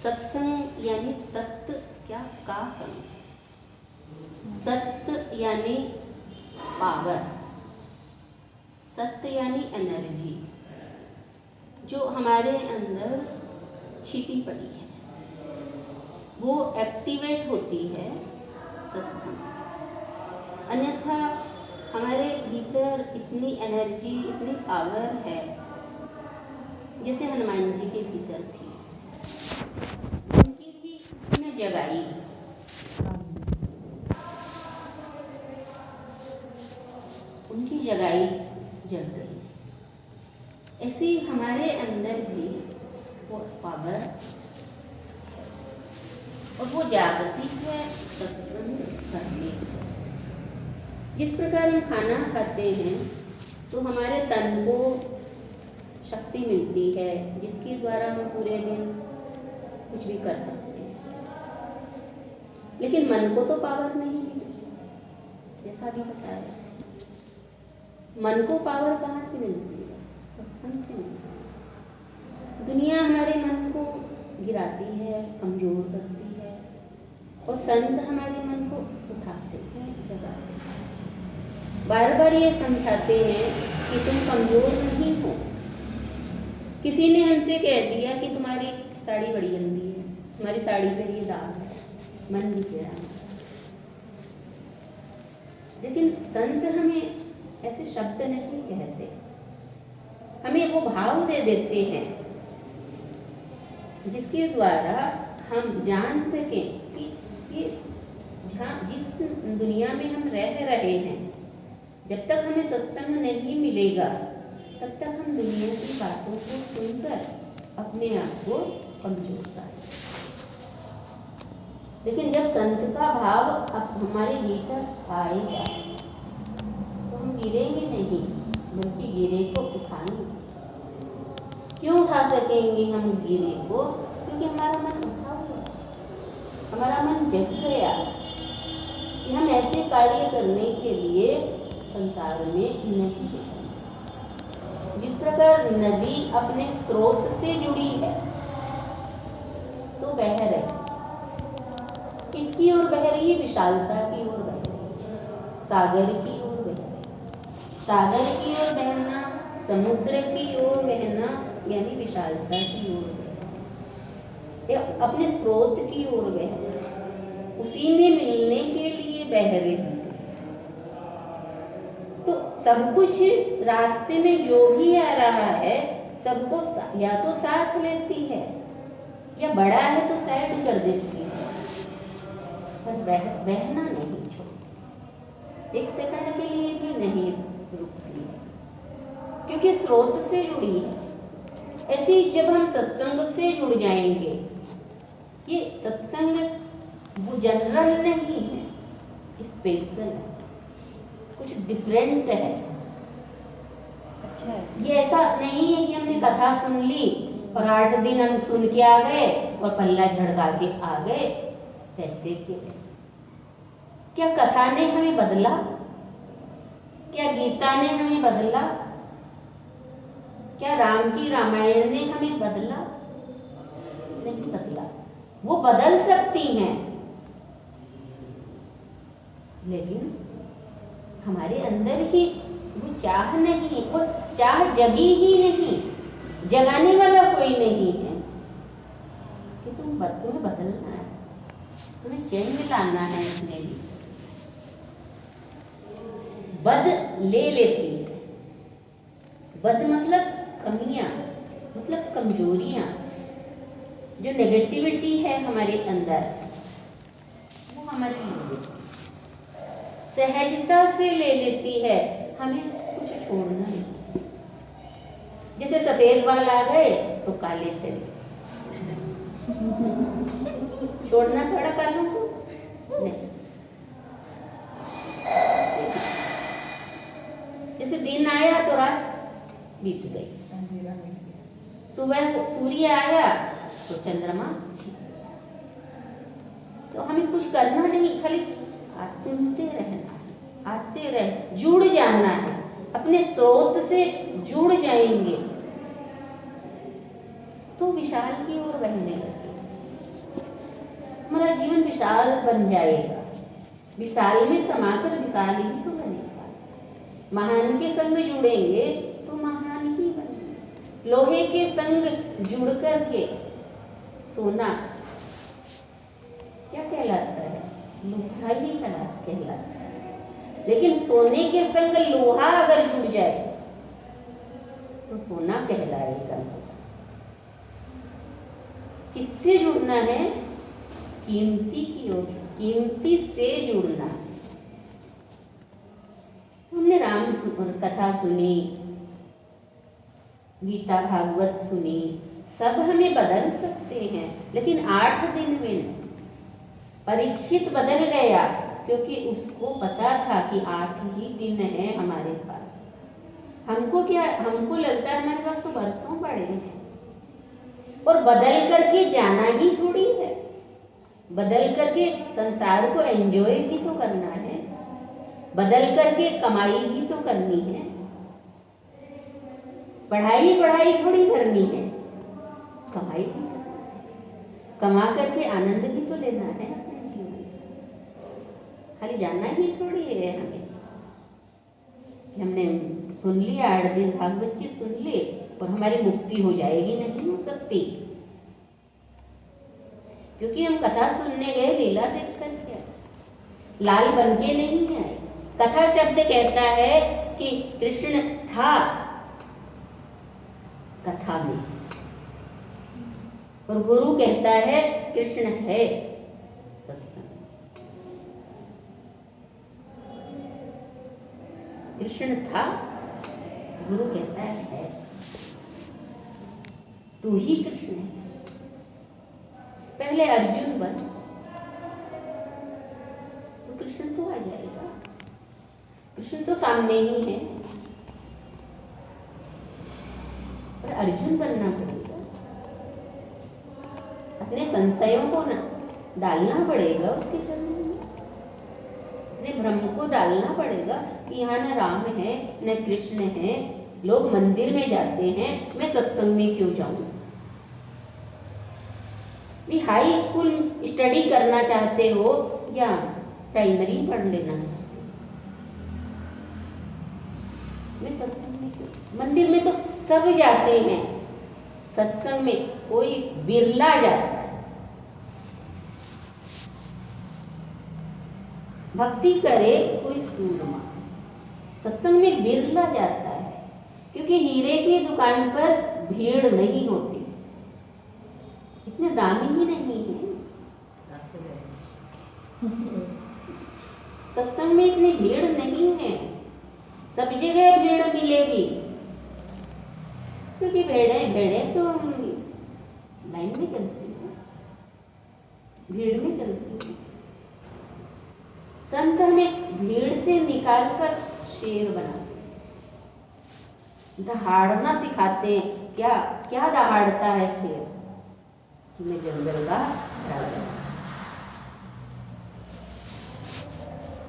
सत्संग यानी सत्य क्या का संग, सत्य यानी पावर, सत्य यानी एनर्जी जो हमारे अंदर छिपी पड़ी है, वो एक्टिवेट होती है सत्संग से। अन्यथा हमारे भीतर इतनी एनर्जी, इतनी पावर है जैसे हनुमान जी के भीतर थी, उनकी भी उसने जगाई, उनकी जगाई जग गई। ऐसी हमारे अंदर भी वो पावर और वो जागती है सत्संग करने से। जिस प्रकार हम खाना खाते हैं तो हमारे तन को शक्ति मिलती है जिसके द्वारा हम पूरे दिन कुछ भी कर सकते हैं, लेकिन मन को तो पावर नहीं मिलती। जैसा भी बताया, मन को पावर कहाँ से मिलती है? सत्संग से मिलती है। दुनिया हमारे मन को गिराती है, कमजोर करती है, और संत हमारे मन को उठाते हैं, जगाते हैं, बार बार ये समझाते हैं कि तुम कमजोर नहीं हो। किसी ने हमसे कह दिया कि तुम्हारी साड़ी बड़ी गंदी है, तुम्हारी साड़ी पर ये दाग है, मन भी गिरा। लेकिन संत हमें ऐसे शब्द नहीं कहते, हमें वो भाव दे देते हैं जिसके द्वारा हम जान सकें कि ये जिस दुनिया में हम रह रहे हैं, जब तक हमें सत्संग नहीं मिलेगा तब तक हम दुनिया की बातों को सुनकर अपने आप को कमजोर करें। लेकिन जब संत का भाव अब हमारे भीतर आएगा तो हम गिरेंगे नहीं, बल्कि गिरे को उठाएंगे। क्यों उठा सकेंगे हम गिरे को? क्योंकि हमारा मन उठा हुआ, हमारा मन जग गया कि हम ऐसे कार्य करने के लिए संसार में नहीं हैं। जिस प्रकार नदी अपने स्रोत से जुड़ी है तो बह रही, किसकी ओर बह रही है? विशालता की ओर बह रही है, सागर की ओर बह रही है। सागर की ओर बहना, समुद्र की ओर बहना यानी विशालता की ओर बहना, अपने स्रोत की ओर बहना, उसी में मिलने के लिए बह रही है। तो सब कुछ रास्ते में जो भी आ रहा है सबको या तो साथ लेती है या बड़ा है तो साइड कर देती है, पर बहना नहीं छोड़ती, एक सेकंड के लिए भी नहीं रुकती है, क्योंकि स्रोत से जुड़ी है। ऐसे ही जब हम सत्संग से जुड़ जाएंगे, ये सत्संग वो जनरल नहीं है, स्पेशल है, कुछ डिफरेंट है। अच्छा, ये ऐसा नहीं है कि हमने कथा सुन ली और 8 दिन हम सुन के आ गए और पल्ला झड़का के आ गए, वैसे के वैसे। क्या कथा ने हमें बदला? क्या गीता ने हमें बदला? क्या राम की रामायण ने हमें बदला? नहीं बदला। वो बदल सकती हैं, लेकिन हमारे अंदर ही वो चाह नहीं, वो चाह जगी ही नहीं, जगाने वाला कोई नहीं है कि तुम्हें बदलना है, तुम्हें चेंज लाना है। इसने भी बद ले लेती है, बद मतलब कमियां, मतलब कमजोरियां, जो नेगेटिविटी है हमारे अंदर, वो हमारे लिए सहजता से ले लेती है, हमें कुछ छोड़ना नहीं। जैसे सफेद बाल आ गए तो काले चले, छोड़ना पड़ा कालों को? नहीं। जैसे दिन आया तो रात बीत गई, सुबह सूर्य आया तो चंद्रमा छिप गया। तो हमें कुछ करना नहीं, खाली सुनते रहना, आते रहे, जुड़ जाना है, अपने स्रोत से जुड़ जाएंगे तो विशाल की ओर बहने लगे। हमारा जीवन विशाल बन जाएगा। विशाल में समाकर विशाल ही तो बनेगा। महान के संग जुड़ेंगे तो महान ही बनेंगे। लोहे के संग जुड़ कर के सोना क्या कहलाता है? लोहा ही कहलाता है। लेकिन सोने के संग लोहा अगर जुड़ जाए तो सोना कहलाएगा। किससे जुड़ना है? कीमती की ओर, कीमती से जुड़ना। हमने राम कथा सुनी, गीता भागवत सुनी, सब हमें बदल सकते हैं, लेकिन 8 दिन में नहीं। परीक्षित बदल गया क्योंकि उसको पता था कि 8 ही दिन है हमारे पास। हमको लगता है हमारे पास तो बरसों पड़े हैं, और बदल करके जाना ही थोड़ी है। बदल करके संसार को एंजॉय भी तो करना है, बदल करके कमाई भी तो करनी है। पढ़ाई थोड़ी करनी है, कमाई भी करना है। कमा करके आनंद भी तो लेना है अपने जीवन में। खाली जाना ही थोड़ी है हमें। हमने सुन लिया 8 दिन भागवत जी सुन लिए और हमारी मुक्ति हो जाएगी, नहीं हो सकती। क्योंकि हम कथा सुनने गए लीला देख करके, लाल बन के नहीं आए। कथा शब्द कहता है कि कृष्ण था कथा में, और गुरु कहता है कृष्ण है सत्संग। कृष्ण था, गुरु कहता है तू ही कृष्ण है। पहले अर्जुन बन तो कृष्ण तो आ जाएगा। कृष्ण तो सामने ही है, पर अर्जुन बनना पड़ेगा। अपने संशयों को डालना पड़ेगा उसके चरणों में। अपने भ्रम को डालना पड़ेगा कि यहाँ न राम है न कृष्ण है। लोग मंदिर में जाते हैं, मैं सत्संग में क्यों जाऊं? भी हाई स्कूल स्टडी करना चाहते हो या प्राइमरी पढ़ लेना चाहते हो? मैं सत्संग में क्यों? मंदिर में तो सब जाते हैं, सत्संग में कोई बिरला जाता है। भक्ति करे कोई सूरमा, सत्संग में बिरला जाता है। क्योंकि हीरे की दुकान पर भीड़ नहीं होती, इतने दामी ही नहीं है। सत्संग में इतनी भीड़ नहीं है। सब जगह भीड़ मिलेगी, क्योंकि भेड़े तो लाइन में चलती है, भीड़ में चलती है। संत हमें भीड़ से निकालकर शेर बनाते, दहाड़ना सिखाते हैं। क्या क्या दहाड़ता है शेर? कि मैं जंगल का राजा।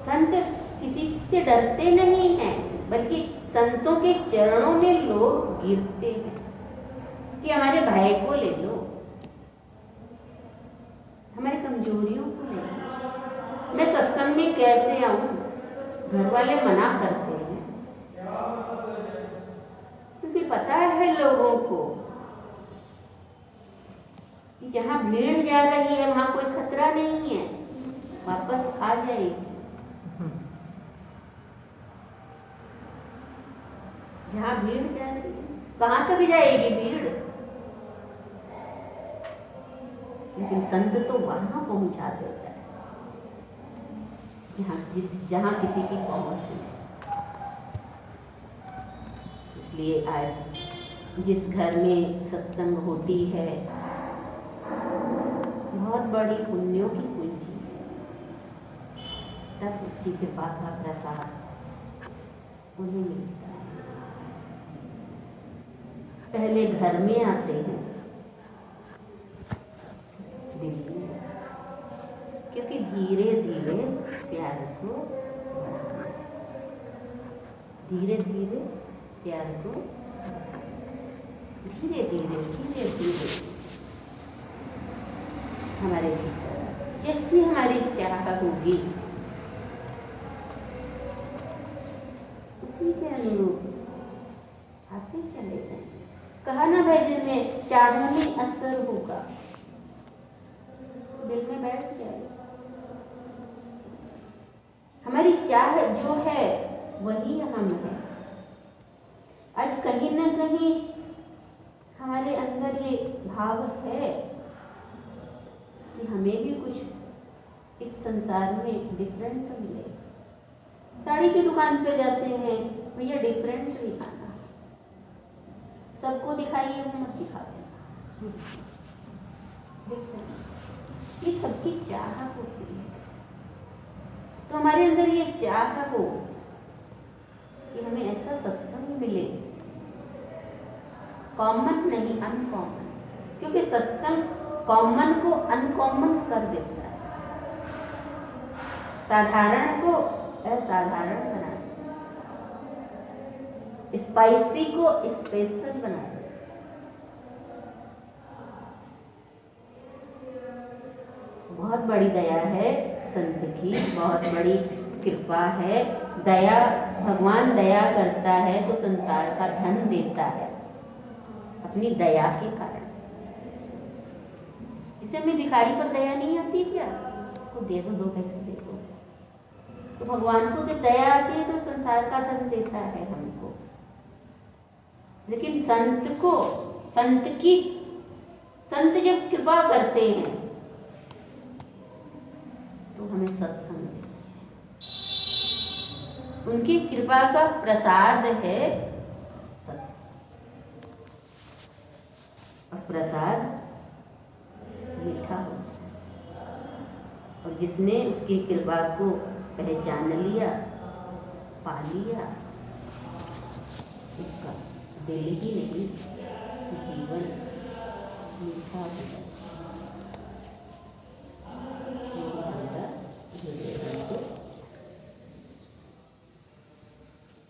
संत किसी से डरते नहीं हैं, बल्कि संतों के चरणों में लोग गिरते हैं कि हमारे भाई को ले लो, हमारी कमजोरियों को ले लो। मैं सत्संग में कैसे आऊं? घर वाले मना करते हैं, क्योंकि पता है लोगों को कि जहां भीड़ जा रही है वहां कोई खतरा नहीं है, वापस आ जाएगी। जहां भीड़ जा रही है, कहां तक जाएगी भीड़? लेकिन संत तो वहां पहुंचा देता है जहां किसी की पहुंच नहीं। इसलिए आज जिस घर में सत्संग होती है, बहुत बड़ी पुण्यों की पूंजी है। तब उसकी कृपा का प्रसाद उन्हें मिलता है। पहले घर में आते हैं दिल में, क्योंकि धीरे धीरे प्यार को बढ़ाना है। धीरे धीरे प्यार को धीरे धीरे हमारे भीतर जैसी हमारी चाह होगी उसी के अनुरूप आते चले जाएंगे। कहा ना भजन में, चाह में असर होगा, दिल में बैठ जाएगा। हमारी चाह जो है वही हम है। आज कहीं ना कहीं हमारे अंदर ये भाव है कि हमें भी कुछ इस संसार में डिफरेंट मिले। साड़ी की दुकान पे जाते हैं, भैया डिफरेंट दिखाना, सबको दिखाइए, वो मत दिखा देना। ये सबकी चाह होती है। तो हमारे अंदर ये चाह हो कि हमें ऐसा सत्संग मिले, कॉमन नहीं अनकॉमन, क्योंकि सत्संग कॉमन को अनकॉमन कर देता है, साधारण को असाधारण बना देता है, स्पाइसी को स्पेशल बना देता है। बहुत बड़ी दया है संत की, बहुत बड़ी कृपा है। दया, भगवान दया करता है तो संसार का धन देता है अपनी दया के कारण। इसे हमें भिखारी पर दया नहीं आती क्या? इसको दे दो, 2 पैसे दे दो। तो भगवान को जब दया आती है तो संसार का धन देता है हमको। लेकिन संत जब कृपा करते हैं तो हमें सत्संग देते हैं। उनकी कृपा का प्रसाद है सत्संग, और प्रसाद मीठा होता है। और जिसने उसकी कृपा को पहचान लिया, पा लिया, उसका दिल ही नहीं जीवन मीठा हो जाता है।